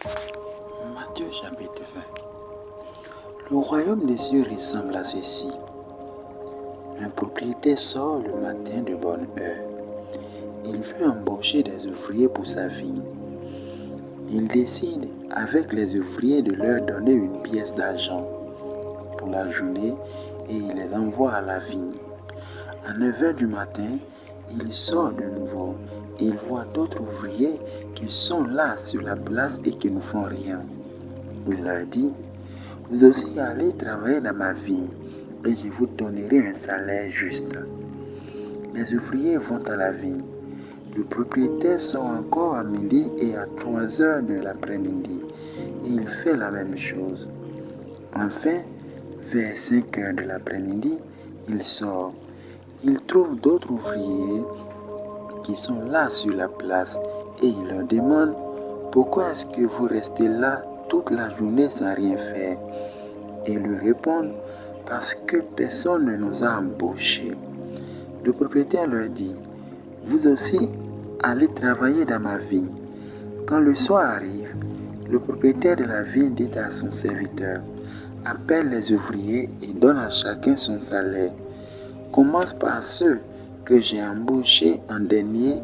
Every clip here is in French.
Matthieu chapitre 20. Le royaume des cieux ressemble à ceci. Un propriétaire sort le matin de bonne heure. Il veut embaucher des ouvriers pour sa vigne. Il décide avec les ouvriers de leur donner une pièce d'argent pour la journée et il les envoie à la vigne. À 9 heures du matin, il sort de nouveau. Il voit d'autres ouvriers qui sont là sur la place et qui ne font rien. Il leur dit, vous aussi allez travailler dans ma vigne et je vous donnerai un salaire juste. Les ouvriers vont à la vigne. Le propriétaire sort encore à midi et à 3 heures de l'après-midi. Et il fait la même chose. Enfin, vers 5 heures de l'après-midi, il sort. Il trouve d'autres ouvriers qui sont là sur la place et il leur demande pourquoi est-ce que vous restez là toute la journée sans rien faire. Et ils lui répondent parce que personne ne nous a embauchés. Le propriétaire leur dit, vous aussi allez travailler dans ma vigne. Quand le soir arrive, le propriétaire de la vigne dit à son serviteur, appelle les ouvriers et donne à chacun son salaire. Commence par ceux que j'ai embauchés en dernier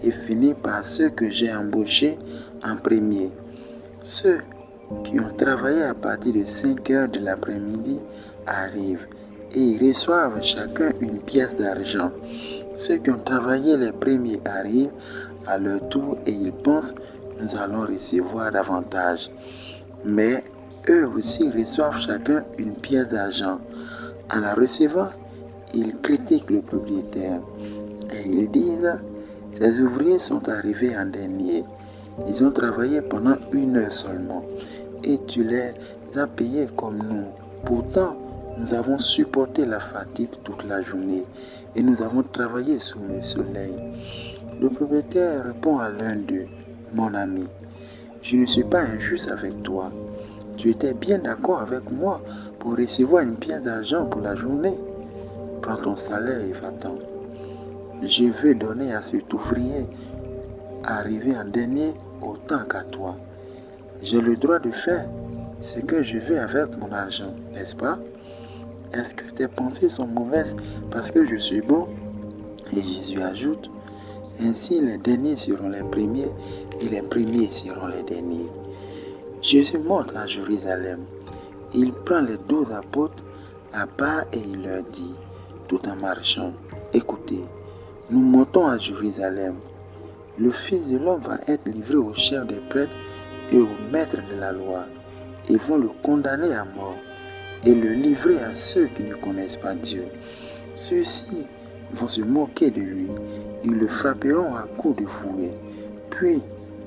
et finis par ceux que j'ai embauchés en premier. Ceux qui ont travaillé à partir de 5 heures de l'après-midi arrivent et ils reçoivent chacun une pièce d'argent. Ceux qui ont travaillé les premiers arrivent à leur tour et ils pensent nous allons recevoir davantage. Mais eux aussi reçoivent chacun une pièce d'argent. En la recevant, ils critiquent le propriétaire et ils disent ces ouvriers sont arrivés en dernier. Ils ont travaillé pendant 1 heure seulement et tu les as payés comme nous. Pourtant, nous avons supporté la fatigue toute la journée et nous avons travaillé sous le soleil. Le propriétaire répond à l'un d'eux, mon ami, je ne suis pas injuste avec toi. Tu étais bien d'accord avec moi pour recevoir une pièce d'argent pour la journée. Prends ton salaire et va-t'en. Je veux donner à cet ouvrier arrivé en dernier autant qu'à toi. J'ai le droit de faire ce que je veux avec mon argent, n'est-ce pas? Est-ce que tes pensées sont mauvaises parce que je suis bon? Et Jésus ajoute, ainsi les derniers seront les premiers et les premiers seront les derniers. Jésus monte à Jérusalem. Il prend les 12 apôtres à part et il leur dit, tout en marchant, écoutez, nous montons à Jérusalem. Le Fils de l'homme va être livré aux chefs des prêtres et aux maîtres de la loi. Ils vont le condamner à mort et le livrer à ceux qui ne connaissent pas Dieu. Ceux-ci vont se moquer de lui. Ils le frapperont à coups de fouet. Puis,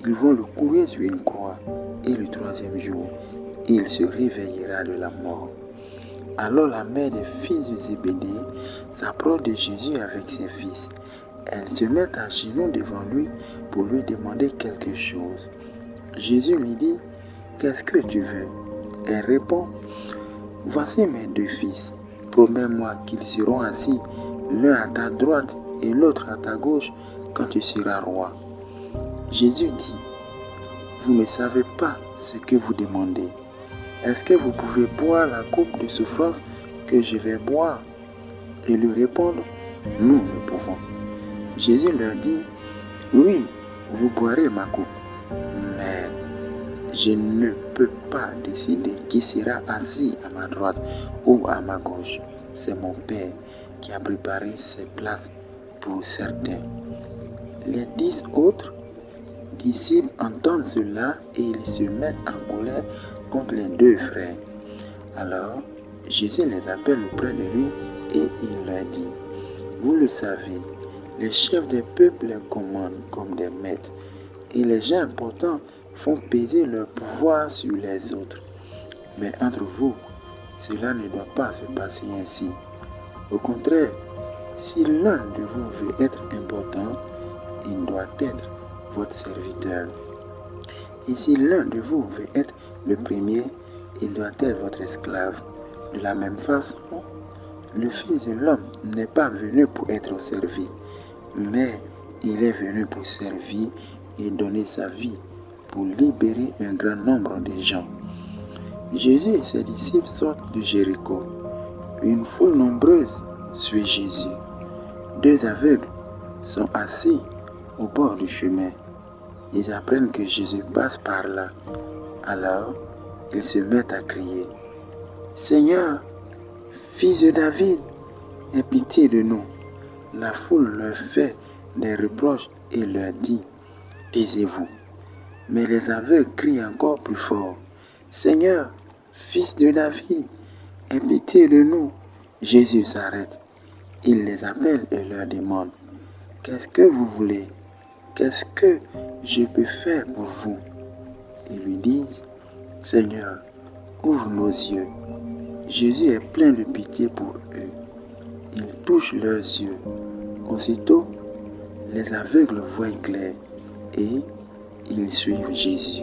ils vont le couler sur une croix. Et le 3e jour, il se réveillera de la mort. Alors la mère des fils de Zébédée s'approche de Jésus avec ses fils. Elle se met à genoux devant lui pour lui demander quelque chose. Jésus lui dit, qu'est-ce que tu veux? Elle répond, voici mes 2 fils. Promets-moi qu'ils seront assis l'un à ta droite et l'autre à ta gauche quand tu seras roi. Jésus dit, vous ne savez pas ce que vous demandez. Est-ce que vous pouvez boire la coupe de souffrance que je vais boire? Et lui répondent, nous le pouvons. Jésus leur dit, oui, vous boirez ma coupe, mais je ne peux pas décider qui sera assis à ma droite ou à ma gauche. C'est mon Père qui a préparé ces places pour certains. Les 10 autres disciples entendent cela et ils se mettent en colère contre les 2 frères. Alors, Jésus les appelle auprès de lui et il leur dit, vous le savez, les chefs des peuples les commandent comme des maîtres et les gens importants font peser leur pouvoir sur les autres. Mais entre vous, cela ne doit pas se passer ainsi. Au contraire, si l'un de vous veut être important, il doit être votre serviteur. Et si l'un de vous veut être le premier, il doit être votre esclave. De la même façon, le Fils de l'homme n'est pas venu pour être servi, mais il est venu pour servir et donner sa vie pour libérer un grand nombre de gens. Jésus et ses disciples sortent de Jéricho. Une foule nombreuse suit Jésus. 2 aveugles sont assis au bord du chemin. Ils apprennent que Jésus passe par là. Alors, ils se mettent à crier, « Seigneur, fils de David, aie pitié de nous. » La foule leur fait des reproches et leur dit, « Taisez-vous. » Mais les aveugles crient encore plus fort, « Seigneur, fils de David, aie pitié de nous. » Jésus s'arrête. Il les appelle et leur demande, « Qu'est-ce que vous voulez? Qu'est-ce que je peux faire pour vous? » Ils lui disent, « Seigneur, ouvre nos yeux. » Jésus est plein de pitié pour eux. Il touche leurs yeux. Aussitôt, les aveugles voient clair et ils suivent Jésus.